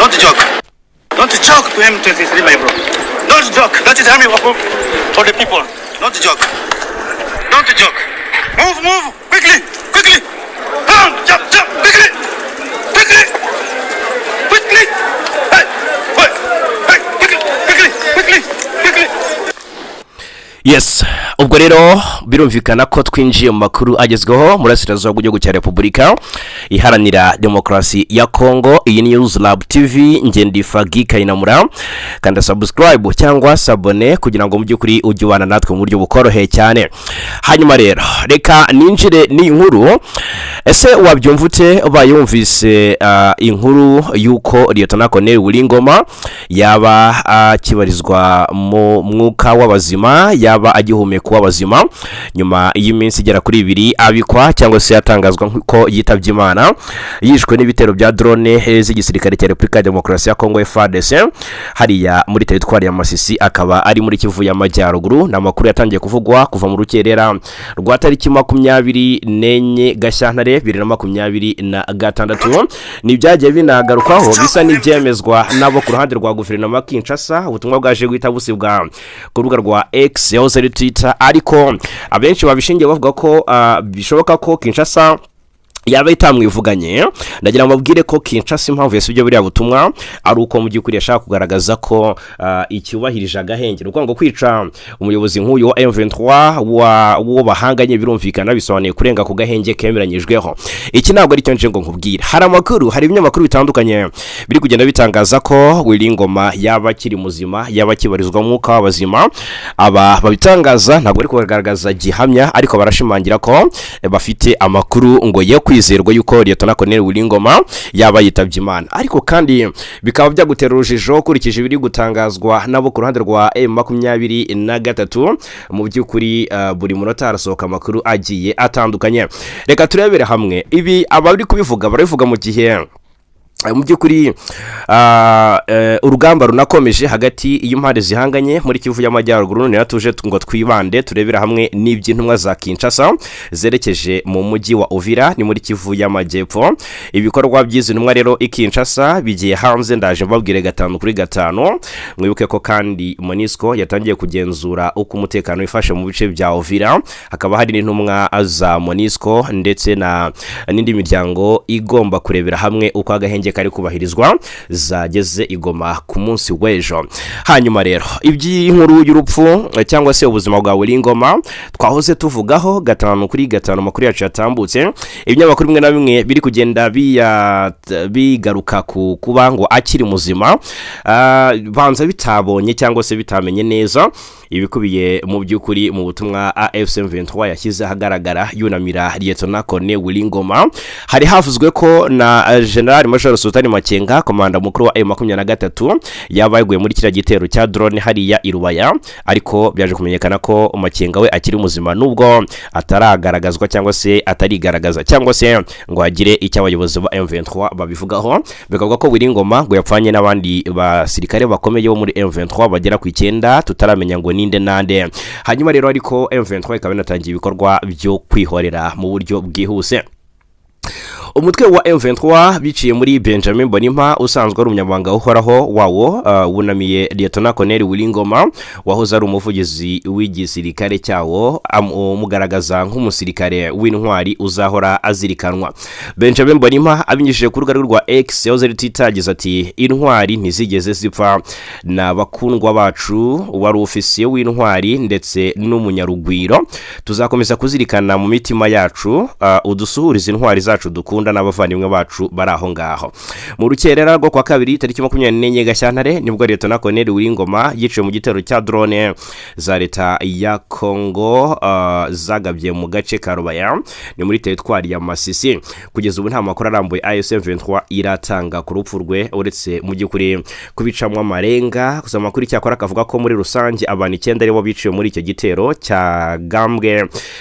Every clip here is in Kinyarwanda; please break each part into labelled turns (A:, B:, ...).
A: Don't joke. Don't joke to M23, my bro. Don't joke. That is army for the people. Don't joke. Don't joke. Move, quickly. Jump, quickly. Hey, quickly.
B: Yes, ubwo rero birumvikana ko twinjiye mu makuru agezweho murasirazuba bw'igihugu cya Repubulika iharanira demokarasi ya Kongo. Iyi News Lab TV ngendi Fagi Kayinamura, kanda subscribe cyangwa sabone kugira ngo mu byukuri ujye ubana natwe mu buryo bukoroheye cyane. Hanyuma rero reka ninjire ni inkuru. Ese wabyumvute bayumvise inkuru yuko W.Ngoma yaba kibarizwa mu mwuka w'abazima, yaba agihumeka w'abazima nyuma y'iminsi igera kuri 2 abikwa cyangwa se yatangazwa ko yitabye Imana yishwe n'ibitero bya drone z'igisirikare cya Repubulika ya Demokarasi ya Kongo FARDC hariya muri teritwari ya Masisi, akaba ari muri Kivu y'Amajyaruguru. Namakuru yatangiye kuvugwa kuva mu rukerera rwa tariki 24 Gashyantare 2026 nibyagiye binagarukwaho bisa n'ibyemezwa nabo ku ruhande rwa guverinoma Kinshasa. Ubutumwa bwaje guhita busibwa ku rubuga rwa X yahoze ari Twitter, ariko abenshi babishingiye bavuga ko bishoboka ko Kinshasa yaba itamwivuganye. Ndagira mabwire ko Kinshasa impamvu yasubye buriya butumwa ari uko mu byukuri yashaka kugaragaza ko icyubahirije agahenge ruko ngo kwica umuyobozi nk'uyu wa M23 wo bahanganye birumvikana bisobanuye kurenga ku gahenge kemeranyijweho. Iki ntabwo ari cyo nje ngo nkubwire. Hari amakuru, hari ibinyamakuru bitandukanye biri kugenda bitangaza ko W.Ngoma yaba kiri muzima, yaba kibarizwa mu mwuka w'abazima. Aba babitangaza ntabwo ari kugaragaza gihamya, ariko barashimangira ko bafite amakuru ngo ye kwizerwa yuko W.Ngoma yaba yitabye Imana. Ariko kandi bikaba byagutera urujijo kurikije biri gutangazwa nabo ku ruhande rwa M23 mu byukuri buri munota harasohoka amakuru agiye atandukanye. Reka turebere hamwe ibi abari kubivuga barabivuga mu gihe mu byukuri urugamba runakomeje hagati y'impande zihanganye muri Kivu y'Amajyaruguru. None natuje ngo twibande turebera hamwe n'iby'intumwa za Kinshasa zerekeje mu mujyi wa Uvira ni muri Kivu y'Amajyepfo. Ibikorwa by'izi ntumwa rero Kinshasa bigiye hanze, ndaje mbabwire 5 kuri 5. Mwibuke ko kandi MONUSCO yatangiye kugenzura uko umutekano wifashe mu bice bya Uvira. Hakaba hari n'intumwa za MONUSCO ndetse na n'indi miryango igomba kurebera hamwe uko agahenge kari kubahirizwa zageze igoma ku munsi w'ejo. Hanyuma rero iby'inkuru y'urupfu cyangwa se ubuzima bwa W.Ngoma twahoze tuvugaho 5 kuri 5 makuru yacu yatambutse. Ibinyamakuru bimwe na bimwe biri kugenda bigaruka ku kuba ngo akiri muzima, banza bitabonye cyangwa se bitamenye neza ibikubiye mu byukuri mu butumwa M23 yashyize ahagaragara yunamira W.Ngoma. Hari havuzwe ko na General Major Sultani Makenga, komanda mukuru wa M23 yabayeguye muri kiriya gitero cya drone hariya i Rubaya, ariko byaje kumenyekana ko Makenga we akiri muzima nubwo ataragaragazwa cyangwa se atarigaragaza cyangwa se ngo agire icyo abayobozi ba M23 babivugaho. Bikavuga ko W.Ngoma ngo yapfanye n'abandi basirikare bakomeye bo muri M23 bagera ku 9 tutaramenya ngo ninde nande. Hanyuma rero ariko M23 ikaba inatangiye ibikorwa byo kwihorera mu buryo bwihuse. Umutwe wa M23 biciye muri Benjamin Bonimpa usanzwe ari umunyamabanga uhoraho wawo wunamiye W.Ngoma wahoze ari umuvugizi w'igisirikare cyawo umugaragaza nk'umusirikare w'intwari uzahora azirikanwa. Benjamin Bonimpa abinyishije ku rubuga rwa X yahoze ari Twitter yagize ati intwari ntizigeze zipfa na bakundwa bacu wari ofisiye w'intwari ndetse n'umunyarugwiro tuzakomeza kuzirikana mu mitima yacu udusuhuriza intwari zacu dukunda n'abavandimwe bacu baraho ngaho. Mu rukerera rwo kwa kabiri tariki 24 Gashyantare nibwo W.Ngoma yiciwe mu gitero cya drone za leta ya Kongo zagabye mu gace ka Rubaya ni muri teritwari ya Masisi. Kugeza ubu nta makuru arambuye M23 iratanga ku rupfu rwe uretse mu byukuri kubicamwa amarenga. Gusa amakuru cyakora akavuga ko muri rusange abantu 9 aribo biciwe muri icyo gitero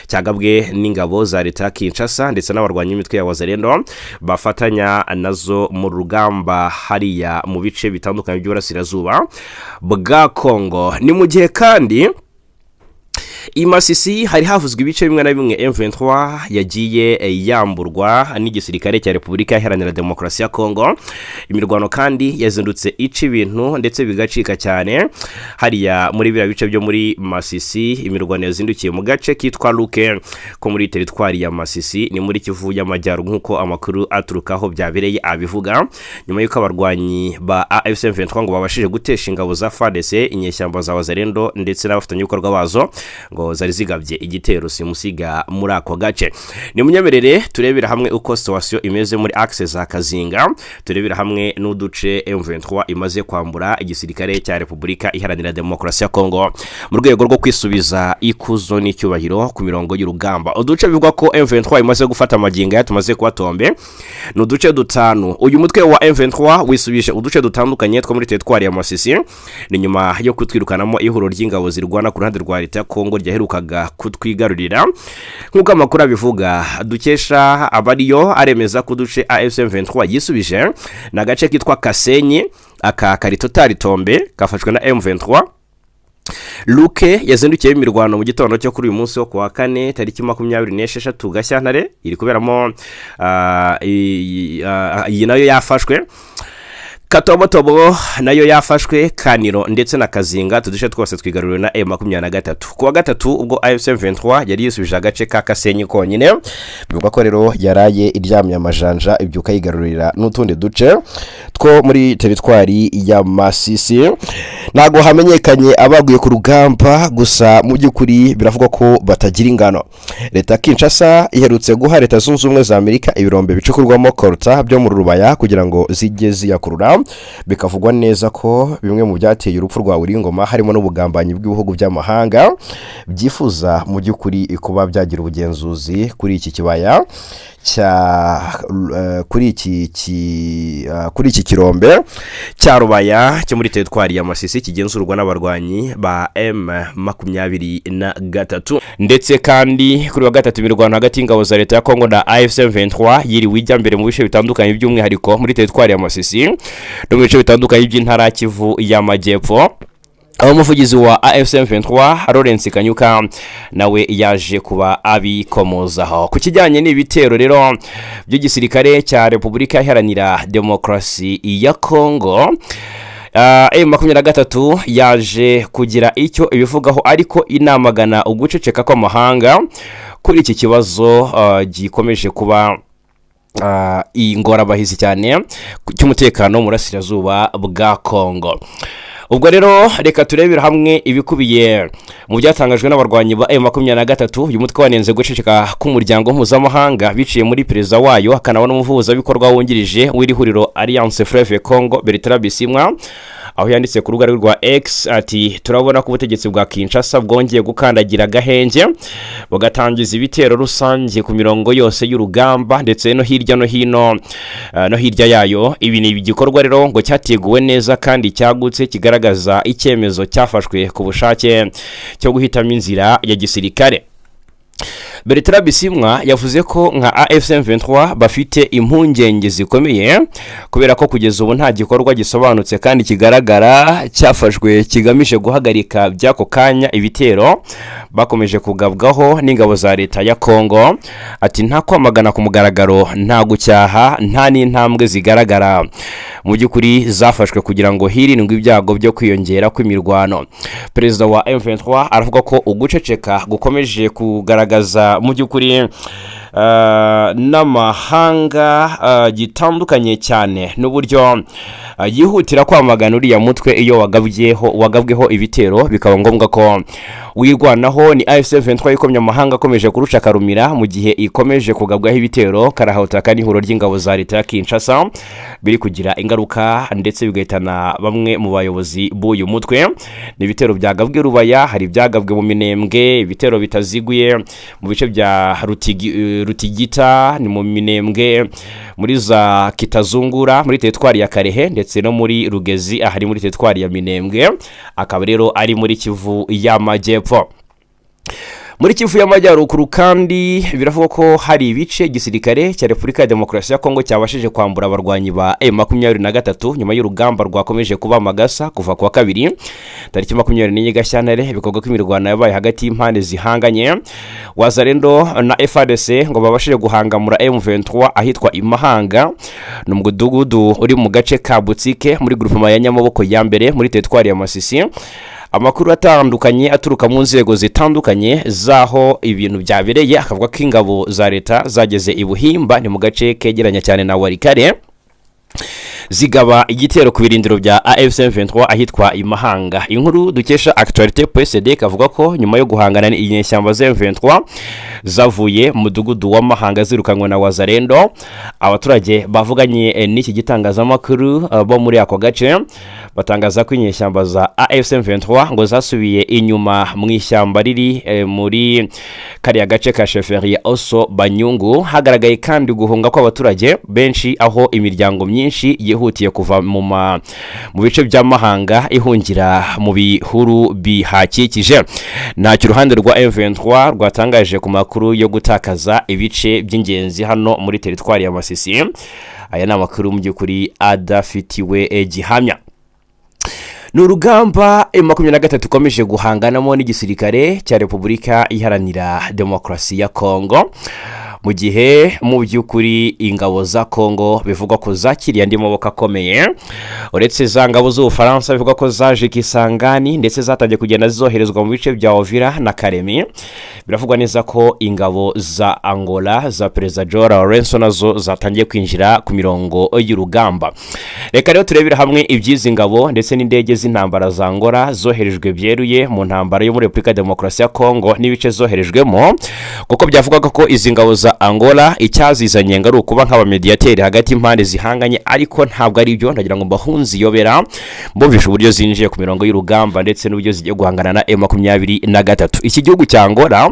B: cyagabwe n'ingabo za leta Kinshasa ndetse n'abarwanyi imitwe ya Wazalendo bafatanya nazo mu rugamba hariya mu bice bitandukanye by'Uburasirazuba bwa Kongo. Ni mu gihe kandi Imasisi hari havuzwe ibice bimwe na bimwe M23 yagiye yamburwa n'igisirikare cya Repubulika Iharanira Demokarasi ya Kongo. Imirwano kandi yazindutse ica ibintu ndetse bigacika cyane hariya muri biriya bice byo muri Masisi. Imirwano yazindukiye mu gace kitwa Luke ko muri teritwari ya Masisi ni muri Kivu y'Amajyaruguru nkuko amakuru aturukaho byabereye abivuga, nyuma y'uko abarwanyi ba AFC M23 ngo babashije gutesha ingabo za FARDC, inyeshyamba za Wazalendo ndetse n'abafatanyabikorwa bazo ngo zari zigabye igitero simusiga muri ako gace. Ni munyemerere turebera hamwe uko situation imeze muri axe za Kazinga, turebera hamwe n'uduce M23 imaze kwambura igisirikare cya Repubulika Iharanira Demokarasi ya Kongo mu rwego rwo kwisubiza ikuzo n'icyubahiro ku mirongo y'urugamba. Uduce bivugwa ko M23 imaze gufata amaginga yatumaze kubatombe n'uduce dutanu. Uyu mutwe wa M23 wisubije uduce dutandukanye two muri teritwari ya Masisi ni nyuma yo kutwirukanamo ihuro ry'ingabo zirwana ku ruhande rwa leta ya Kongo ryaherukaga kutwigarurira. Nkuko amakuru abivuga dukesha abariyo aremeza ko duce AFC M23 yisubije na gace kitwa Kasenyi, aka kari totali tombe kafashwe na M23. Luke yazindukiye imirwano mu gitondo cyo kuri uyu munsi wo kuwa kane tariki 26 Gashyantare iri kuberamo iyi nayo yafashwe. Katobotobo nayo yafashwe, Kaniro ndetse na Kazinga tudushe twose twigaruriwe na M23. Kuwa gatatu ubwo AFC M23 yari yisubije agace ka Kasenyi konyine, bivuga ko rero yaraye iryamye amajanja ibyuka yigarurira n'utundi duce two muri teritwari ya Masisi. Nago hamenyekanye abaguye ku rugamba, gusa mu by'ukuri biravuga ko batagira ingano. Leta Kinshasa iherutse guha Leta Zunze Ubumwe za Amerika ibirombe bicukurwamo colta byo mu Rubaya kugira ngo zijye ziyakurura. Bikavugwa neza ko bimwe mu byateye urupfu rwa Irihimuye harimo n'ubugambanyi bw'ibihugu by'amahanga byifuza mu by'ukuri kuba byagira ubugenzuzi kuri iki kibaya kuri iki kirombe cya Rubaya cyo muri teritwari ya Masisi kigenzurwa n'abarwanyi ba M23. Ndetse kandi kuri wa gatatu imirwano hagati y'ingabo za leta ya Kongo na AFC M23 yiriwe ijya mbere mu bice bitandukanye by'umwihariko muri teritwari ya Masisi no mu bice bitandukanye by'intara Kivu y'Amajyepfo. Umuvugizi wa AFC M23 Lawrence Kanyuka nawe yaje kuba abikomozaho ku kijyanye n'ibitero rero by'igisirikare cya Repubulika Iharanira Demokarasi ya Kongo. M23 yaje kugira icyo ibivugaho, ariko inamagana uguceceka kw'amahanga kuri iki kibazo gikomeje kuba ingorabahizi cyane cy'umutekano mu burasirazuba bwa Kongo. Ubwo rero reka turebera hamwe ibikubiye mu byatangajwe n'abarwanyi ba M23. Uyu mutwe wanenze guceceka k'umuryango mpuzamahanga biciye muri perezida wayo akanabona umuvuzabikorwa wungirije w'irihuriro Alliance Fleuve Congo Bertrand Bisimwa, aho yanditse ku rubuga rwa X ati turabona ko ubutegetsi bwa Kinshasa bwongeye gukandagira gahenge bugatangiza ibitero rusange ku mirongo yose y'urugamba ndetse no hirya no hino no hirya yayo. Ibi ni igikorwa rero ngo cyateguwe neza kandi cyagutse kigaragaza icyemezo cyafashwe ku bushake cyo guhitamo inzira ya gisirikare. Bertrand Bisimwa yavuze ko nka AFC M23 bafite impungenge zikomeye kubera ko kugeza ubu nta gikorwa gisobanutse kandi kigaragara cyafashwe kigamije guhagarika byako kanya ibitero bakomeje kugabwaho n'ingabo za leta ya Kongo. Ati nta kwamagana ku mugaragaro, nta gucyaha, nta n'intambwe zigaragara mu by'ukuri zafashwe kugira ngo hirindwe ibyago byo kwiyongera kw'imirwano. Perezida wa M23 aravuga ko uguceceka gukomeje kugaragaza mu by'ukuri n'amahanga gitandukanye cyane n'uburyo yihutira kwamagana uriya mutwe iyo wagabweho ibitero bikaba ngombwa ko wirwanaho. Ni AFC M23 ikomye amahanga akomeje kurusha karumira mu gihe ikomeje kugabwaho ibitero karahutaka n'ihuro ry'ingabo za leta ya Kinshasa biri kugira ingaruka ndetse bigahitana bamwe mu bayobozi b'uyu mutwe. Ni ibitero byagabwe Rubaya, hari byagabwe mu Minembwe, ibitero bitaziguye mu bice bya Rutigita, ni mu Minembwe, muri za Kitazungura muri teritwari ya Karere ndetse no muri Rugezi ahari muri teritwari ya Minembwe, akaba rero ari muri Kivu y'Amajyepfo. muri Kivu y'Amajyaruguru kandi biravuga ko hari ibice gisirikare cya Repubulika ya Demokarasi ya Kongo cyabashije kwambura abarwanyi ba M23 nyuma y'urugamba rwakomeje kuba magasa kuva kwa kabiri tariki 24 Gashyantare bikorwa ko imirwano yabaye hagati y'impande zihanganye Wazalendo na FARDC ngo babashije guhangamura M23 ahitwa Imahanga no mudugudu uri mu gace ka Politike muri groupement ya Nyamaboko ya mbere muri teritwari ya Masisi. Amakuru atandukanye aturuka mu nzego zitandukanye zaho ibintu byabereye akavuga ko ingabo za leta zageze Ibuhimba ni mu gace kegeranya cyane na Warikare zigaba igitero ku birindiro bya AFC M23 ahitwa Imahanga. Inkuru dukesha Actualité PSD kavuga ko nyuma yo guhangana n'inyeshyamba za M23 zavuye mu mudugudu wa Mahanga zirukanywe na Wazalendo, abaturage bavuganye n'iki gitangazamakuru bo muri ako gace batangaza ko inyeshyamba za AFC M23 ngo zasubiye inyuma mu ishyamba riri muri kariya gace ka Sheferi ya Oso Banyungu. Hagaragaye kandi guhunga kw'abaturage benshi aho imiryango myinshi yihutiye kuva mu bice bya Mahanga ihungira mu bihuru bihakikije. Ntacyo uruhande rwa M23 rwatangaje ku makuru yo gutakaza ibice by'ingenzi hano muri teritwari ya Masisi. Aya ni amakuru mu by'ukuri adafitiwe gihamya. N'urugamba M23 ukomeje guhanganamo n'igisirikare cya Repubulika Iharanira Demokarasi ya Kongo, mu gihe mu by'ukuri ingabo za Kongo bivugwa ko zakiriye andi maboko akomeye. Uretse za ngabo z'Ubufaransa bivugwa ko zaje Kisangani ndetse zatangiye kugenda zoherezwa mu bice bya Uvira na Karemi. Biravugwa neza ko ingabo za Angola za Perezida Joao Lourenço nazo zatangiye kwinjira ku mirongo y'urugamba. Reka rero turebera hamwe ibyizi ngabo ndetse n'indege z'intambara za Angola zoherejwe byeruye mu ntambara yo muri Repubulika ya Demokarasi ya Kongo n'ibice zoherejwemo, kuko byavugaga ko izi ngabo za Angola icyazizanye ngari ukuba nk'abamediateri hagati impande zihanganye, ariko ntabwo ari byo. Ndagira ngo mbahunzi yobera mbumvisha uburyo zinjiye ku mirongo y'urugamba ndetse n'uburyo zigiye guhangana na M23. Iki gihugu cya Angola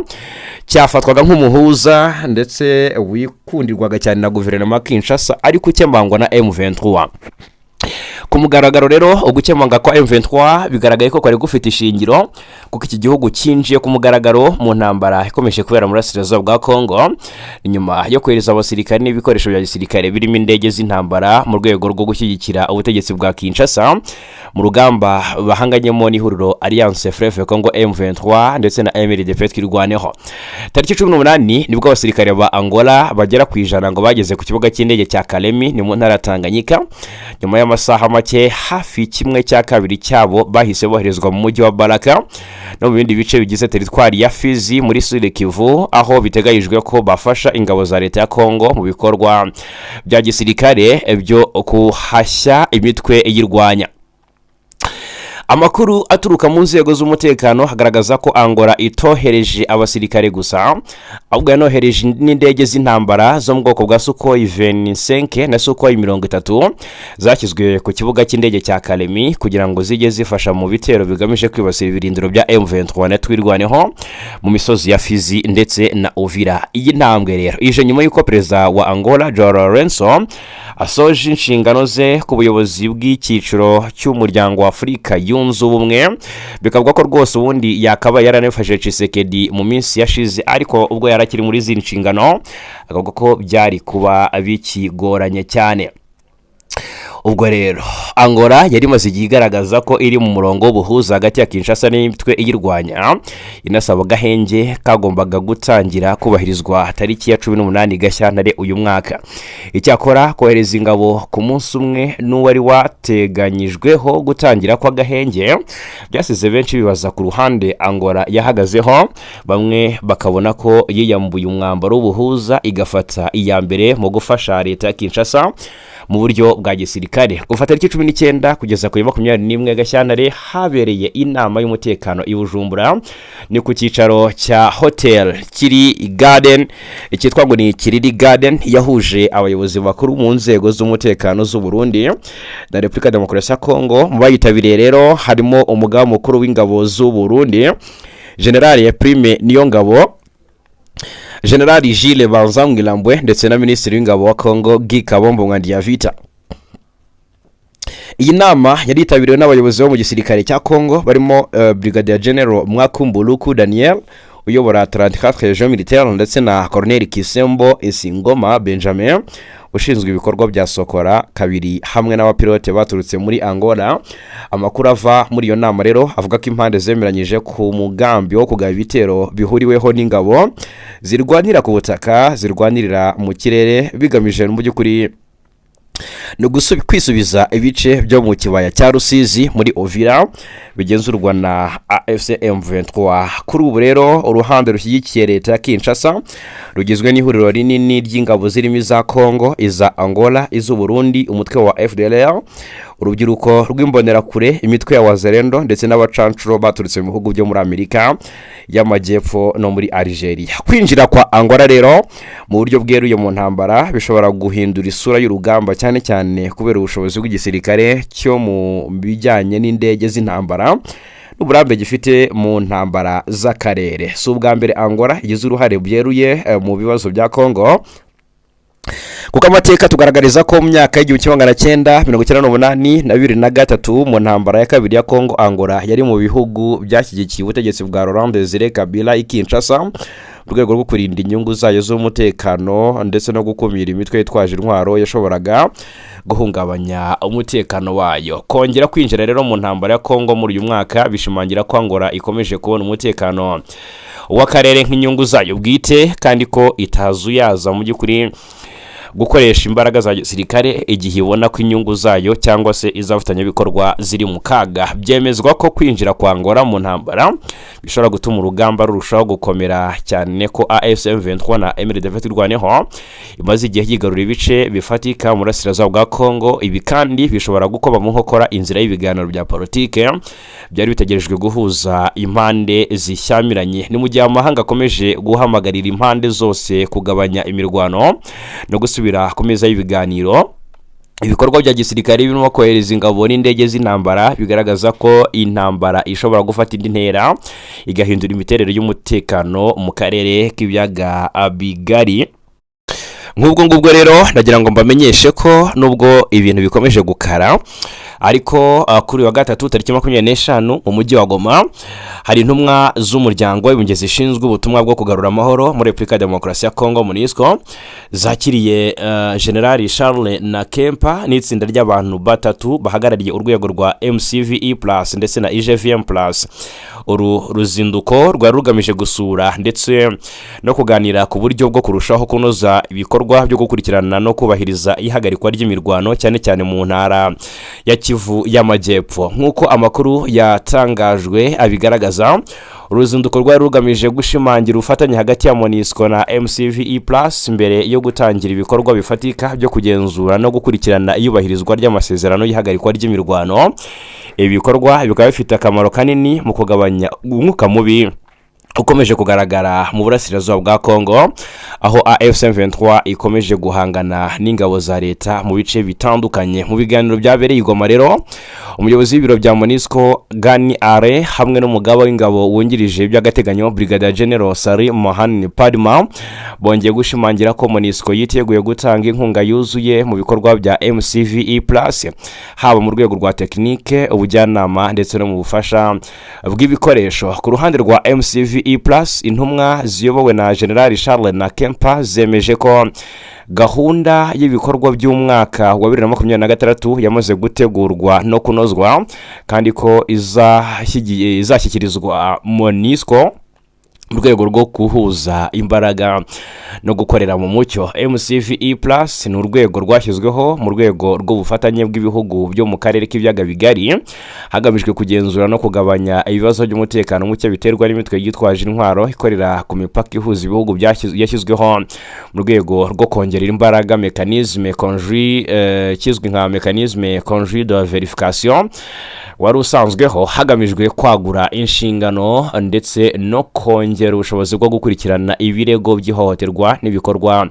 B: cyafatwaga nk'umuhuza ndetse wikundirwaga cyane na guverinoma Kinshasa, ariko ukemangwa na M23. Ku mugaragaro rero ugukemanga kwa M23 bigaragaye ko kwari gufite ishingiro, kuko iki gihugu cyinjiye ku mugaragaro mu ntambara ikomeje kubera muri Burasirazuba bwa Kongo nyuma yo kohereza abasirikare n'ibikoresho bya gisirikare birimo indege z'intambara mu rwego rwo gushyigikira ubutegetsi bwa Kinshasa mu rugamba bahanganyemo n'ihuriro Alliance Fleuve Congo M23 ndetse na MRDP twirwaneho. Tariki 18 nibwo abasirikare ba Angola bagera ku ijana ngo bageze ku kibuga cy'indege cya Kalemi ni mu ntara Tanganyika. Nyuma y'amasaha make hafi kimwe cya kabiri cyabo bahise boherezwa mu mujyi wa Baraka no mu bindi bice bigize teritwari ya Fizi muri Sud Kivu, aho biteganyijwe ko bafasha ingabo za leta ya Kongo mu bikorwa bya gisirikare byo kuhashya imitwe y'irwanya. Amakuru aturuka mu nzego z'umutekano hagaragaza ko Angola itohereje abasirikare gusa, ahubwo yanohereje n'indege z'intambara zo mu bwoko bwa Sukhoi 25 na Sukhoi 30 zashyizwe ku kibuga cy'indege cya Kalemi kugira ngo zijye zifasha mu bitero bigamije kwibasira ibirindiro bya M23 na twirwaneho mu misozi ya Fizi ndetse na Uvira. Iyi ntambwe rero ije nyuma y'uko perezida wa Angola Joao Lourenço asoje inshingano ze ku buyobozi bw'icyiciro cy'umuryango wa Afurika yunze ubumwe. Bikavuga ko rwose ubundi yakaba yaranefashe Kisekedi mu minsi yashize, ariko ubwo yarakiri muri izi nshingano akavuga ko byari kuba bikigoranye cyane. Ubwo rero Angola yari maze igaragaza ko iri mu murongo w'ubuhuza hagati ya Kinshasa n'imitwe iyirwanya, inasaba gahenge kagombaga gutangira kubahirizwa tariki ya 18 Gashyantare uyu mwaka. Icyakora kohereza ingabo ku munsi umwe n'uwari wateganyijweho gutangira kwa gahenge byasize benshi bibaza ku ruhande Angola yahagazeho. Bamwe bakabona ko yiyambuye umwambaro w'ubuhuza igafata iya mbere mu gufasha leta ya Kinshasa mu buryo bwa gisirikare. Kuva tariki 19 kugeza kuri 21 Gashyantare habereye inama y'umutekano i Bujumbura, ni ku cyicaro cya Hotel Kiri Garden, icyitwa ngo ni Kiriri Garden, yahuje abayobozi bakuru mu nzego z'umutekano z'u Burundi na Repubulika ya Demokarasi ya Kongo. Mu bayitabiriye rero harimo umugaba mukuru w'ingabo z'u Burundi General Prime Niyongabo, General Gilles Banzamwilambwe ndetse na Minisitiri w'ingabo wa Kongo Guy Kabombo Mwandiyavita. Iyi nama yari yitabiriwe n'abayobozi bo mu gisirikare cya Kongo barimo Brigadier General Mwakumbuluku Daniel, uyobora 34 region militaire ndetse na Colonel Kisembo Esingoma Benjamin ushinzwe ibikorwa bya Sokora kabiri hamwe n'abapilote baturutse muri Angola. Amakuru ava muri iyo nama rero avuga ko impande zemeranyije ku mugambi wo kugaba ibitero bihuriweho n'ingabo zirwanira ku butaka, zirwanirira mu kirere, bigamije mu by'ukuri no kwisubiza ibice byo mu kibaya cya Rusizi muri Uvira bigenzurwa na AFC M23. Kuri ubu rero uruhande rushyigikiye leta ya Kinshasa rugizwe n'ihuriro rinini ry'ingabo zirimo iza Kongo, iza Angola, izu Burundi, umutwe wa FDLR, urubyiruko rw'imbonera kure, imitwe ya Wazalendo ndetse n'abacancuro baturutse mu bihugu byo muri Amerika y'Amajyepfo no muri Algeria. Kwinjira kwa Angola rero mu buryo bweruye mu ntambara bishobora guhindura isura y'urugamba cyane cyane kubera ubushobozi bw'igisirikare cyo mu bijyanye n'indege z'intambara n'uburambe gifite mu ntambara z'akarere. Si ubwa mbere Angola igize uruhare byeruye mu bibazo bya Kongo, kuko amateka tugaragariza ko mu myaka y'1998 na 2003 mu ntambara ya kabiri ya Kongo, Angola yari mu bihugu byashyigikiye ubutegetsi bwa Laurent Desire Kabila i Kinshasa mu rwego rwo kurinda inyungu zayo z'umutekano ndetse no gukumira imitwe yitwaje intwaro yashoboraga guhungabanya umutekano wayo. Kongera kwinjira rero mu ntambara ya Kongo muri uyu mwaka bishimangira ko Angola ikomeje kubona umutekano w'akarere nk'inyungu zayo bwite, kandi ko itazuyaza mu by'ukuri gukoresha imbaraga za gisirikare igihe ibona ko inyungu zayo cyangwa se izafatanya bikorwa ziri mu kaga. Byemezwa ko kwinjira kwa Angola mu ntambara bishobora gutuma urugamba rurushaho gukomera cyane ko AFC M23 na M23 rwaneho imaze igihe yigarura ibice bifatika mu burasirazuba bwa Kongo. Ibi kandi bishobora gukoba mu nkokora inzira y'ibiganiro bya politike byari bitegerejwe guhuza impande zishyamiranye. Ni mu gihe amahanga akomeje guhamagarira impande zose kugabanya imirwano no gusubira ku meza y'ibiganiro. Ibikorwa bya gisirikare birimo kohereza ingabo n'indege z'intambara bigaragaza ko intambara ishobora gufata indi ntera igahindura imiterere y'umutekano mu karere k'ibiyaga Bigari. Ngubwo rero nagira ngo mbamenyeshe ko nubwo ibintu bikomeje gukara, ariko kuri wa gatatu tariki 25 mu mujyi wa Goma hari intumwa z'umuryango w'ibunge zishinzwe ubutumwa bwo kugarura amahoro muri Republika ya Demokarasi ya Kongo MONUSCO zakiriye General Charles na Kempa n'itsinda ry'abantu batatu bahagarariye urwego rwa MCVE+ ndetse na IGVM+. Uru ruzinduko rwa rugamije gusura ndetse no kuganira ku buryo bwo kurushaho kunoza ibikorwa byo gukurikirana no kubahiriza ihagarikwa ry'imirwano cyane cyane mu ntara ya Kivu y'Amajyepfo. Nk'uko amakuru yatangajwe abigaragaza, uruzinduko rwari rugamije gushimangira ubufatanye hagati ya MONUSCO na MCVE+ mbere yo gutangira ibikorwa bifatika byo kugenzura no gukurikirana iyubahirizwa ry'amasezerano y'ihagarikwa ry'imirwano. Ibi bikorwa bikaba bifite akamaro kanini mu kugabanya umwuka mubi ukomeje kugaragara mu burasirazuba bwa Kongo, aho AFC M23 ikomeje guhangana n'ingabo za leta mu bice bitandukanye. Mu biganiro byabereye Goma rero, umuyobozi w'ibiro bya MONUSCO Gani Are hamwe n'umugaba w'ingabo wungirije by'agateganyo Brigadier General Sari Mohan Padma bongeye gushimangira ko MONUSCO yiteguye gutanga inkunga yuzuye mu bikorwa bya MCVE+, haba mu rwego rwa tekinike, ubujyanama ndetse no mu bufasha bw'ibikoresho. Ku ruhande rwa MCVE+, intumwa ziyobowe na General Charles na Kempa zemeje ko gahunda y'ibikorwa by'umwaka wa 2026 yamaze gutegurwa no kunozwa, kandi ko izashyikirizwa MONUSCO mu rwego rwo kuhuza imbaraga no gukorera mu mucyo. MCVE+ ni urwego rwashyizweho mu rwego rw'ubufatanye bw'ibihugu byo mu karere k'ibiyaga Bigari hagamijwe kugenzura no kugabanya ibibazo by'umutekano muke biterwa n'imitwe yitwaje intwaro ikorera ku mipaka ihuza ibihugu yashyizweho mu rwego rwo kongerera imbaraga mécanisme conjoint kizwi nka mécanisme conjoint de vérification wari usanzweho hagamijwe kwagura inshingano ndetse no kongera ubushobozi bwo gukurikirana ibirego by'ihohoterwa n'ibikorwa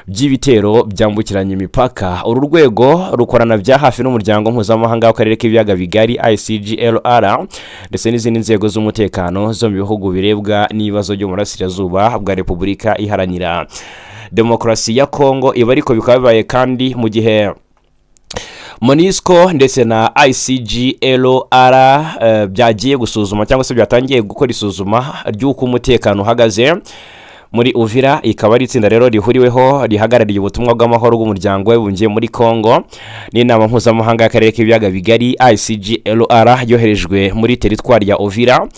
B: by'ibitero byambukiranya imipaka. Uru rwego rukorana bya hafi n'umuryango mpuzamahanga w'akarere k'ibiyaga Bigari ICGLR ndetse n'izindi nzego z'umutekano zo mu bihugu birebwa n'ibibazo byo mu burasirazuba bwa Repubulika Iharanira Demokarasi ya Kongo. Ibi ariko bikaba bibaye kandi mu gihe MONUSCO ndetse na ICGLR byagiye gusuzuma cyangwa se byatangiye gukora isuzuma ry'uko umutekano uhagaze muri Uvira. Ikaba ari itsinda rero rihuriweho rihagarariye ubutumwa bw'amahoro bw'umuryango w'Abibumbye muri Kongo n'inama mpuzamahanga y'akarere k'ibiyaga bigari ICGLR yoherejwe muri teritwari ya Uvira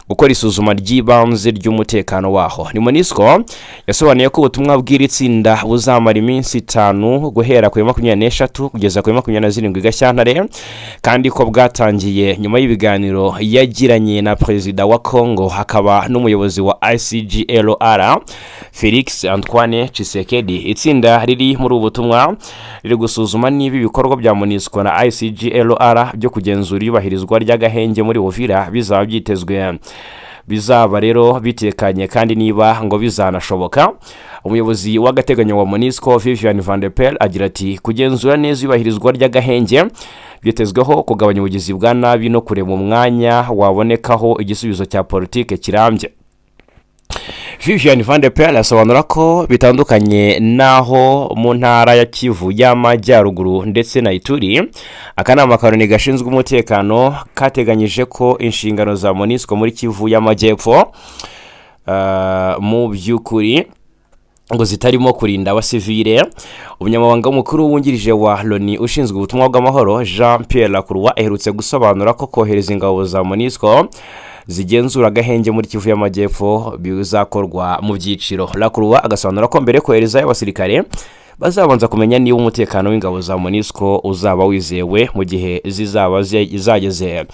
B: gukora isuzuma ry'ibanze ry'umutekano waho. Ni MONUSCO yasobanuye ko ubutumwa bw'iri tsinda buzamara iminsi 5 guhera ku 23 kugeza ku 27 Gashyantare, kandi ko bwatangiye nyuma y'ibiganiro yagiranye na perezida wa Kongo hakaba n'umuyobozi wa ICGLR Felix Antoine Kisekedi. Itsinda riri muri ubutumwa riri gusuzuma niba ibikorwa bya MONUSCO na ICGLR byo kugenzura yubahirizwa ry'agahenge muri Uvira bizaba byitezwe, bizaba rero bitekanye kandi niba ngo bizanashoboka. Umuyobozi w'agateganyo wa MONUSCO Vivian Van der Pel agira ati kugenzura neza yubahirizwa ry'agahenge byitezweho kugabanya ubugizi bwa nabi no kureba umwanya wabonekaho igisubizo cya politike kirambye. Vivian Van der Pel asobanura ko bitandukanye naho mu ntara ya Kivu y'Amajyaruguru ndetse na Ituri, akanama karoni gashinzwe umutekano kateganyije ko inshingano za MONUSCO muri Kivu y'Amajyepfo mu by'ukuri ngo zitarimo kurinda abasivile. Umunyamabanga mukuru wungirije wa Loni ushinzwe ubutumwa bw'amahoro Jean Pierre Lacroix aherutse gusobanura ko kohereza ingabo za MONUSCO zigenzura agahenge muri Kivu y'Amajyepfo bizakorwa mu byiciro. Lacroix agasobanura ko mbere kohereza y'abasirikare bazabanza kumenya niba umutekano w'ingabo za MONUSCO uzaba wizewe mu gihe zizaba zageze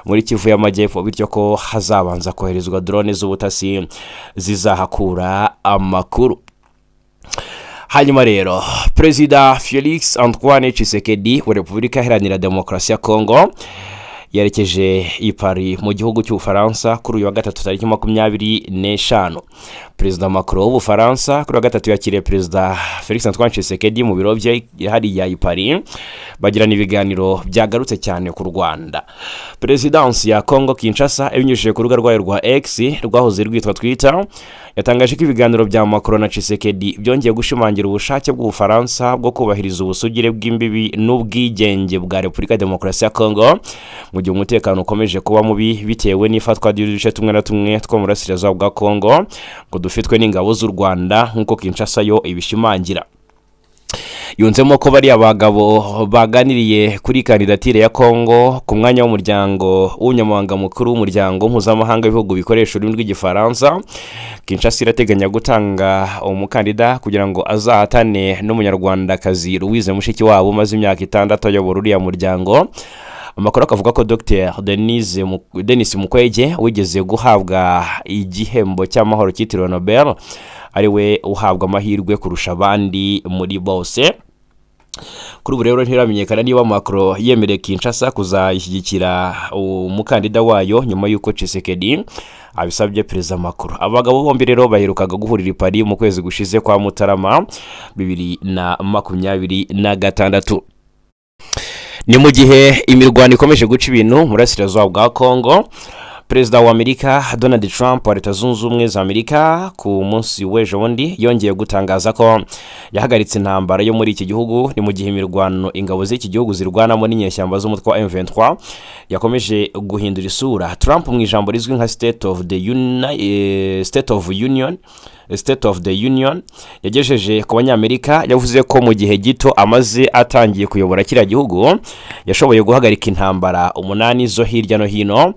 B: muri Kivu y'Amajyepfo, bityo ko hazabanza koherezwa drone z'ubutasi zizahakura amakuru. Hanyuma rero Perezida Felix Antoine Kisekedi wa Repubulika Iharanira Demokarasi ya Kongo yerekeje i Paris mu gihugu cy'Ubufaransa kuri uyu wa gatatu tariki 25. Perezida Macron w'Ubufaransa kuri wa gatatu yakiriye Perezida Felix Antoine Kisekedi mu biro bye hariya i Paris, bagirana ibiganiro byagarutse cyane ku Rwanda. Presidansi ya Kongo Kinshasa ibinyujije ku rubuga rwayo rwa X rwahoze rwitwa Twitter yatangaje ko ibiganiro bya Macron na Kisekedi byongeye gushimangira ubushake bw'Ubufaransa bwo kubahiriza ubusugire bw'imbibi n'ubwigenge bwa Repubulika Demokarasi ya Kongo mu gihe umutekano ukomeje kuba mubi bitewe n'ifatwa ry'uduce tumwe na tumwe two mu burasirazuba bwa Kongo ngo dufitwe n'ingabo z'u Rwanda nk'uko Kinshasa yo ibishimangira. Yunzemo ko bari abagabo baganiriye kuri kandidatire ya Kongo ku mwanya w'umuryango w'umunyamabanga mukuru w'umuryango mpuzamahanga w'ibihugu bikoresha ururimi rw'igifaransa. Kinshasa irateganya gutanga umukandida kugira ngo azahatane n'umunyarwandakazi Louise Mushikiwabo umaze imyaka 6 ayobora uriya muryango. Amakuru akavuga ko Dr. Denis Mukwege wigeze guhabwa igihembo cy'amahoro cyitiriwe Nobel ariwe uhabwa amahirwe kurusha abandi muri bose. Kuri ubu rero ntiramenyekana niba Macron yemereye Kinshasa kuzashyigikira umukandida wayo nyuma y'uko Kisekedi abisabye Perezida Macron. Abagabo bombi rero baherukaga guhurira i Paris mu kwezi gushize kwa Mutarama 2026. Ni mu gihe imirwano ikomeje guca ibintu mu burasirazuba bwa Kongo. Perezida wa Amerika Donald Trump wa Leta Zunze Ubumwe za Amerika ku munsi w'ejo bundi yongeye gutangaza ko yahagaritse intambara yo muri iki gihugu. Ni mu gihe imirwano ingabo z'iki gihugu zirwanamo n'inyeshyamba z'umutwe wa M23 yakomeje guhindura isura. Trump mu ijambo rizwi nka State of the Union yagejeje ku banyamerika yavuze ko mu gihe gito amaze atangiye kuyobora kiriya gihugu yashoboye guhagarika intambara 8 zo hirya no hino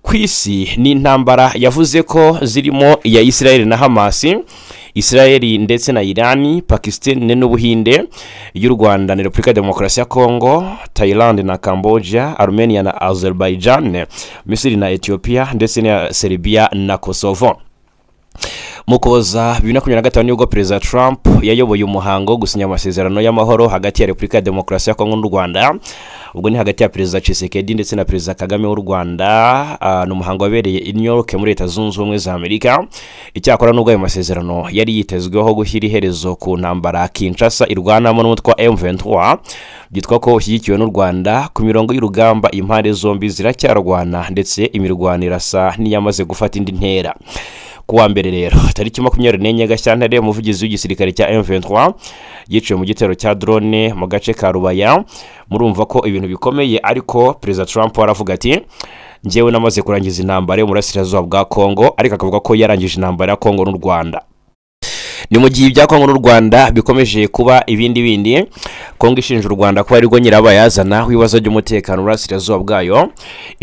B: ku isi. Ni intambara yavuze ko zirimo iya Israel na Hamas, Israel ndetse na Iran, Pakistan n'Ubuhinde, y'u Rwanda na Repubulika Demokarasi ya Kongo, Thailand na Cambodia, Armenia na Azerbaijan, Misiri na Ethiopia ndetse na Serbia na Kosovo. Mu Kuboza 2025 nibwo Perezida Trump yayoboye umuhango gusinya amasezerano y'amahoro hagati ya Repubulika Demokarasi ya Kongo n'u Rwanda. Ubwo ni hagati ya Perezida Kisekedi ndetse na Perezida Kagame w'u Rwanda. N'umuhango wabereye i New York muri Leta Zunze Ubumwe za Amerika. Icyakora nubwo ayo masezerano yari yitezweho gushyira iherezo ku ntambara Kinshasa irwanamo n'umutwe wa M23 byitwa ko ushyigikiwe n'u Rwanda, ku mirongo y'urugamba impande zombi ziracyarwana ndetse imirwano irasa n'iyamaze gufata indi ntera. kuwa mbere rero tariki 24 Gashyantare umuvugizi w'igisirikare cya M23 yiciwe mu gitero cya drone mu gace ka Rubaya. Murumva ko ibintu bikomeye, ariko President Trump aravuga ati njyewe namaze kurangiza intambara yo mu burasirazuba bwa Kongo, ariko akavuga ko yarangije intambara ya Kongo n'u Rwanda. Ni mu gihe ibya Kongo n'u Rwanda bikomeje kuba ibindi Kongo ishinja u Rwanda kuba arirwo nyirabayazana w'ibibazo by'umutekano burasirazuba bwayo.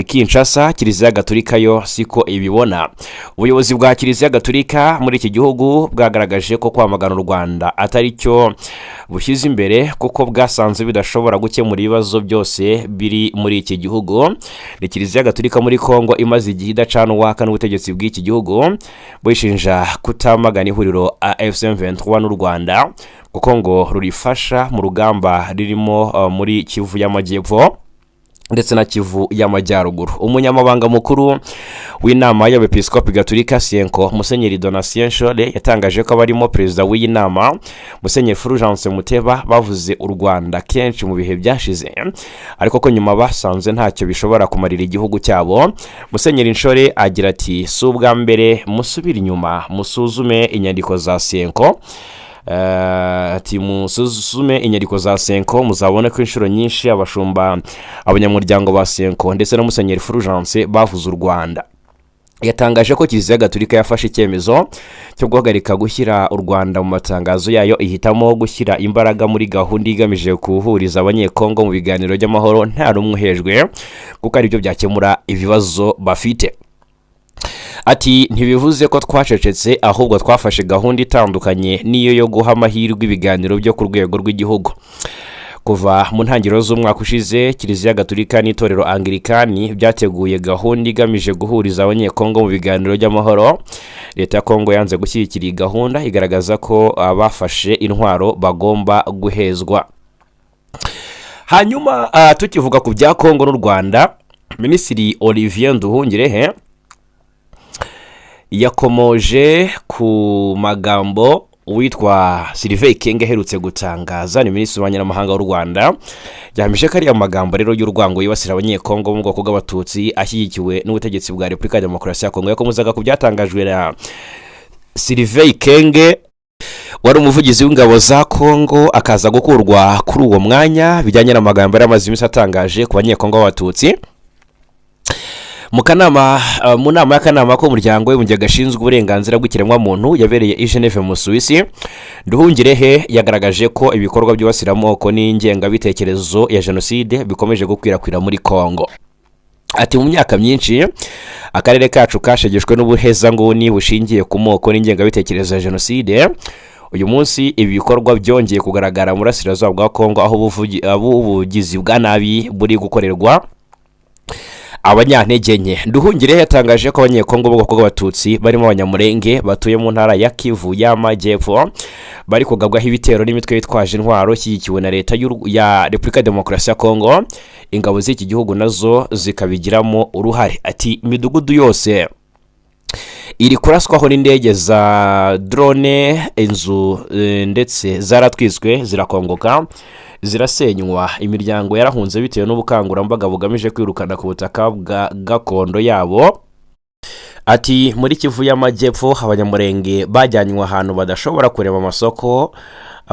B: Kinshasa Kiliziya Gatolika yo siko ibibona. Ubuyobozi bwa Kiliziya Gatolika muri iki gihugu bwagaragaje ko kwamagana u Rwanda atari cyo bushyize imbere, kuko bwasanze bidashobora gukemura ibibazo byose biri muri iki gihugu. Ni Kiliziya Gatolika muri Kongo imaze igihe idacana uwaka n'ubutegetsi bw'iki gihugu bwishinja kutamagana ihuriro M23 n'u Rwanda, kuko ngo rurifasha mu rugamba ririmo muri Kivu y'Amajyepfo ndetse na Kivu y'Amajyaruguru. Umunyamabanga mukuru w'inama y'abepiskopi Gatolika Sienko Musenyeri Donatien Chole yatangaje ko abarimo perezida w'iyi nama Musenyeri Fulgence Muteba bavuze u Rwanda kenshi mu bihe byashize, ariko ko nyuma basanze ntacyo bishobora kumarira igihugu cyabo. Musenyeri Chole agira ati si ubwa mbere musubira inyuma musuzume inyandiko za Sienko. Ati musuzume inyandiko za Sienko muzabona ko inshuro nyinshi abashumba abanyamuryango ba Sienko ndetse na Musenyeri Fulgence bavuze u Rwanda. Yatangaje ko Kiliziya Gatolika yafashe icyemezo cyo guhagarika gushyira u Rwanda mu matangazo yayo, ihitamo gushyira imbaraga muri gahunda igamije kuhuriza abanyekongo mu biganiro by'amahoro nta rumwe uhejwe, kuko ari byo byakemura ibibazo bafite. Ati ntibivuze ko twacecetse, ahubwo twafashe gahunda itandukanye niyo yo guha amahirwe ibiganiro byo ku rwego rw'igihugu. Kuva mu ntangiriro z'umwaka ushize Kiliziya Gatolika n'itorero Anglikani byateguye gahunda igamije guhuriza abanyekongo mu biganiro by'amahoro. Leta ya Kongo yanze gushyigikira iyi gahunda, igaragaza ko abafashe intwaro bagomba guhezwa. Hanyuma tukivuga ku bya Kongo n'u Rwanda, Minisitiri Olivier Nduhungirehe yakomoje ku magambo witwa Sylvain Kenge aherutse gutangaza. Ni Minisitiri w'Abanyamahanga w'u Rwanda, yahamije ko ari amagambo rero y'urwango yibasira abanyekongo mu bwoko bw'abatutsi ashyigikiwe n'ubutegetsi bwa Repubulika ya Demokarasi ya Kongo. Yakomezaga ku byatangajwe na Sylvain Kenge wari umuvugizi w'ingabo za Kongo, akaza gukurwa kuri uwo mwanya bijyanye n'amagambo yari amaze iminsi atangaje ku banyekongo b'abatutsi. Mu nama y'akanama k'umuryango w'Ibuye gashinzwe uburenganzira bw'ikiremwamuntu yabereye i Geneve mu Suisse, Nduhungirehe yagaragaje ko ibikorwa by'ibasiramoko n'ingengabitekerezo ya jenoside bikomeje gukwirakwira muri Kongo. Ati mu myaka myinshi akarere kacu kashegeshwe n'ubuhezanguni bushingiye ku moko n'ingengabitekerezo ya jenoside. Uyu munsi ibi bikorwa byongeye kugaragara mu burasirazuba bwa Kongo, aho ubugizi bwa nabi buri gukorerwa abanyantege nke. Nduhungirehe yatangaje ko abanyekongo b'ubwoko bw'abatutsi barimo abanyamurenge batuye mu ntara ya Kivu y'Amajyepfo bari kugabwaho ibitero n'imitwe yitwaje intwaro ishyigikiwe na leta ya Repubulika ya Demokarasi ya Kongo. Ingabo z'iki gihugu nazo zikabigiramo uruhare. Ati imidugudu yose iri kuraswaho n'indege za drone, inzu ndetse zaratwiswe zirakongoka zirasenywa, imiryango yarahunze bitewe n'ubukangurambaga bugamije kwirukana ku butaka bwa gakondo yabo. Ati muri Kivu y'Amajyepfo abanyamurenge bajyanywe ahantu badashobora kureba amasoko,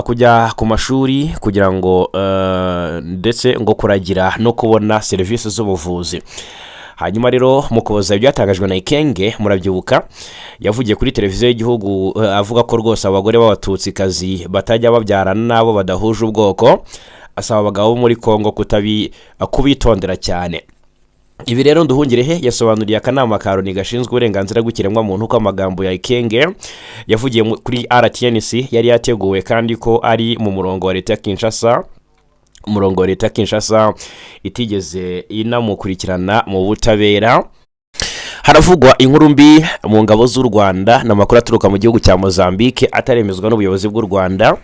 B: kujya ku mashuri kugira ngo ndetse ngo kuragira no kubona serivisi z'ubuvuzi. Hanyuma rero mu kuboza byatangajwe na Ikenge, murabyibuka, yavugiye kuri televiziyo y'igihugu avuga ko rwose abagore b'abatutsikazi batajya babyarana nabo badahuje ubwoko, asaba abagabo muri Kongo kubitondera cyane. Ibi rero Nduhungirehe yasobanuriye akanama ka Loni gashinzwe uburenganzira bw'ikiremwamuntu ko amagambo ya Ikenge yavugiye kuri RTNC yari yateguwe kandi ko ari mu murongo wa leta ya Kinshasa itigeze inamukurikirana mu butabera. Haravugwa inkuru mbi mu ngabo z'u Rwanda n'amakuru aturuka mu gihugu cya Mozambique ataremezwa n'ubuyobozi bw'u Rwanda.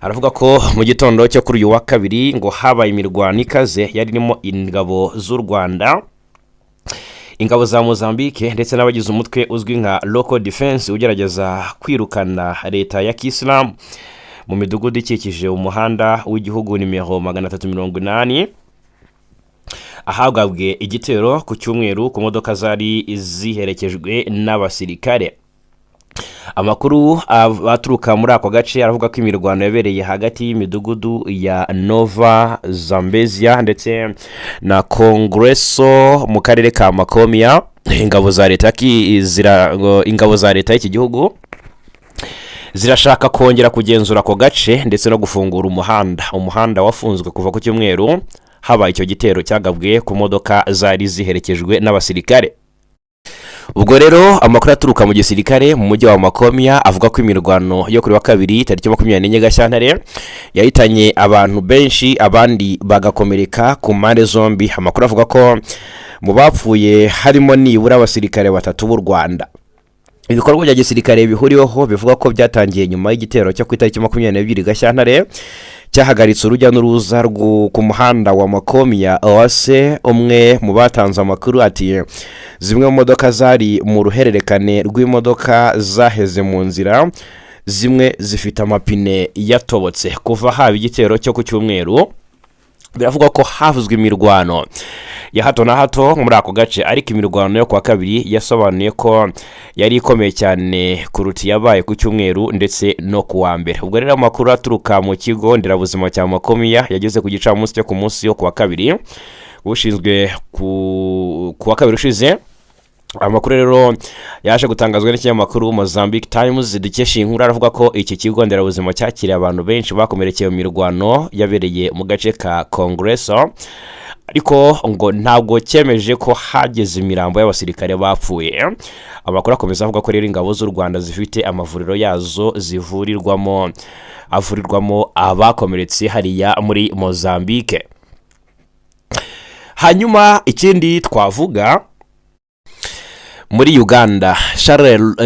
B: Aravuga ko mu gitondo cyo kuri uyu wa kabiri ngo habaye imirwano ikaze yari irimo ingabo z'u Rwanda, ingabo za Mozambique ndetse n'abagize umutwe uzwi nka Local Defense ugerageza kwirukana leta ya Kisilamu mu midugudu ikikije umuhanda w'igihugu nimero 380 ahagabwe igitero ku cyumweru ku modoka zari ziherekejwe n'abasirikare. amakuru aturuka muri ako gace aravuga ko imirwano yabereye hagati y'imidugudu ya Nova Zambezia ndetse na Kongreso mu karere ka Makomia. Ingabo za leta y'iki gihugu zirashaka kongera kugenzura ako gace ndetse no gufungura umuhanda wafunzwe kuva ku cyumweru haba icyo gitero cyagabwe ku modoka zari ziherekejwe n'abasirikare. Ubwo rero amakuru aturuka mu gisirikare mu mujyi wa Makomia avuga ko imirwano yo kuri wa kabiri tariki 24 Gashyantare yahitanye abantu benshi, abandi bagakomereka ku mpande zombi. Amakuru avuga ko mu bapfuye harimo nibura abasirikare 3 b'u Rwanda. Ibikorwa bya gisirikare bihuriweho bivuga ko byatangiye nyuma y'igitero cyo ku itariki 22 Gashyantare cyahagaritse urujya n'uruza ku muhanda wa Makomia. Owase umwe mu batanze amakuru ati zimwe mu modoka zari mu ruhererekane rw'imodoka zaheze mu nzira, zimwe zifite amapine yatobotse kuva haba igitero cyo ku cyumweru. Biravuga ko havuzwe imirwano ya hato na hato muri ako gace, ariko imirwano yo kwa kabiri yasobanuye ko yari ikomeye cyane kuruta yabaye ku cyumweru ndetse no kuwa mbere. Ubwo rero amakuru aturuka mu kigo nderabuzima cya Makomia yageze ku gicamunsi cyo ku munsi yo kwa kabiri ushinzwe kuwa kabiri ushize. Amakuru rero yaje gutangazwa n'ikinyamakuru Mozambique Times dukesha inkuru aravuga ko iki kigo nderabuzima cyakiriye abantu benshi bakomerekeye mu mirwano yabereye mu gace ka Kongreso, ariko ngo ntabwo cyemeje ko hageze imirambo y'abasirikare bapfuye. Amakuru akomeza avuga ko rero ingabo z'u Rwanda zifite amavuriro yazo avurirwamo abakomeretse hariya muri Mozambique. Hanyuma ikindi twavuga muri Uganda,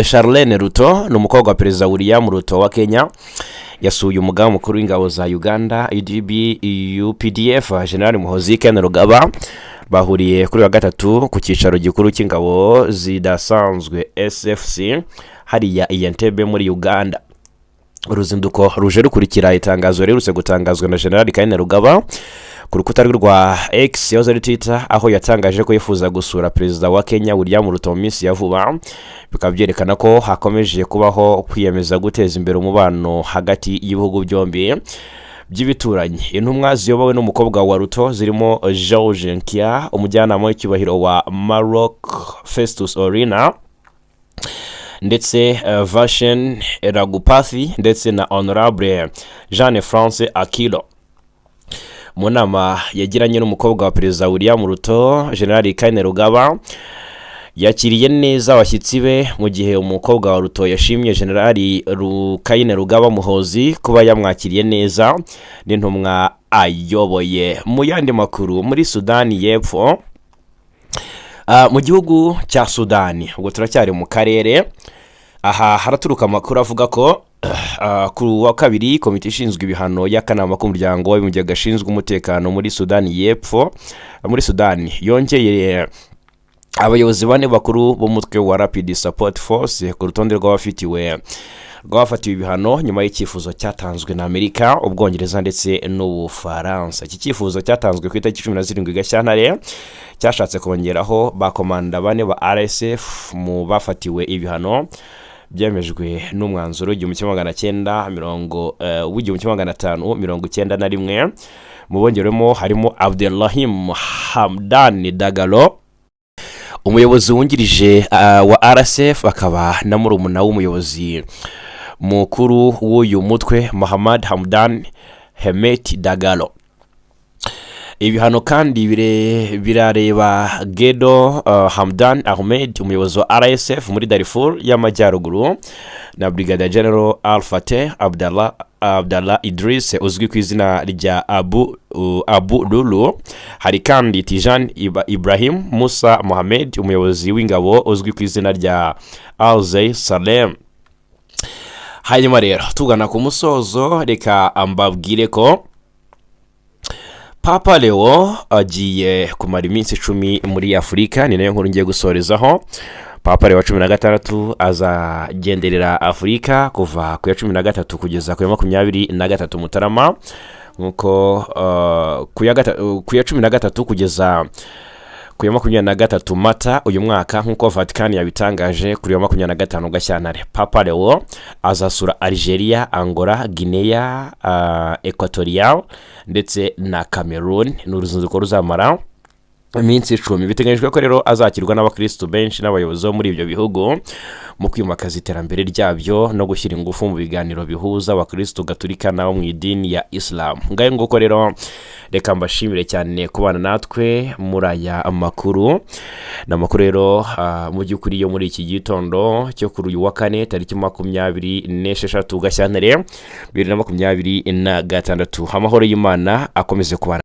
B: Charlene Ruto ni umukobwa wa Perezida William Ruto wa Kenya yasuye umugaba mukuru w'ingabo za Uganda UPDF General Muhoozi Kainerugaba. Bahuriye kuri wa gatatu ku cyicaro gikuru cy'ingabo zidasanzwe SFC hariya Entebbe muri Uganda. Uruzinduko ruje rukurikira itangazo rerutse gutangazwa na General Kainerugaba ku rukuta rwa X yoza Twitter, aho yatangaje ko yifuza gusura Perezida wa Kenya William Ruto mu minsi ya vuba. Bikaba byerekana ko hakomeje kubaho kwiyemeza guteza imbere umubano hagati y'ibihugu byombi by'ibituranyi. Intumwa ziyobowe n'umukobwa wa Ruto zirimo George Nkia, umujyanama w'icyubahiro wa Maroc Festus Orina, ndetse Vashen Ragupathi ndetse na Honorable Jean-France Akilo. Mu nama yagiranye n'umukobwa wa Perezida William Ruto, General Kainerugaba yakiriye neza abashyitsi be, mu gihe umukobwa wa Ruto yashimye General Kainerugaba Muhoozi kuba yamwakiriye neza n'intumwa ayoboye. Mu yandi makuru, muri Sudani y'Epfo, mu gihugu cya Sudani, ubwo turacyari mu karere, aha haraturuka amakuru avuga ko ku wa kabiri komite ishinzwe ibihano y'akanama k'umuryango w'abibumbye gashinzwe umutekano muri Sudani y'Epfo muri Sudani yongeye abayobozi 4 bakuru b'umutwe wa Rapid Support Force ku rutonde rw'abafatiwe ibihano nyuma y'icyifuzo cyatanzwe na Amerika, Ubwongereza ndetse n'Ubufaransa. Iki cyifuzo cyatanzwe ku itariki 17 Gashyantare cyashatse kongeraho bakomanda 4 ba RSF mu bafatiwe ibihano byemejwe n'umwanzuro w'1591 mu bongeremo harimo Abdelrahim Hamdan Dagalo, umuyobozi wungirije wa RSF, akaba na murumuna w'umuyobozi mukuru w'uyu mutwe Mohamed Hamdan Hemet Dagalo. Ibihano kandi birareba Gedo Hamdan Ahmed, umuyobozi wa RSF muri Darfur y'Amajyaruguru, na Brigadier General Al-Fateh Abdallah Idris uzwi ku izina rya Abu Lulu. Hari kandi Tijan Ibrahim Musa Mohamed, umuyobozi w'ingabo uzwi ku izina rya Alzey Salem. Hanyuma rero tugana ku musozo, reka ambabwire ko Papa Leo agiye kumara iminsi 10 muri Afurika. Ni nayo nkuru ngiye gusorezaho. Papa Leo wa 16 azagenderera Afurika kuva ku ya 13 kugeza ku ya 23 Mutarama, nkuko ku ya 13 kugeza ku ya 23 Mata uyu mwaka nk'uko Vatican yabitangaje kuri ya 25 Gashyantare. Papa Leo azasura Algeria, Angola, Guinea Equatorial ndetse na Cameroon. N'uruzinduko ruzamara iminsi 10. Biteganyijwe ko rero azakirwa n'abakristo benshi n'abayobozi muri ibyo bihugu mu kwimakaza iterambere ryabyo no gushyira ingufu mu biganiro bihuza abakristo gatolika nabo mu idini ya Islam. Ngaye nguko rero reka mbashimire cyane kubana natwe muri aya makuru. N'amakuru rero mu by'ukuri yo muri iki gitondo cyo kuri uyu wa kane tariki 26 Gashyantare 2026. Amahoro y'Imana akomeze kubana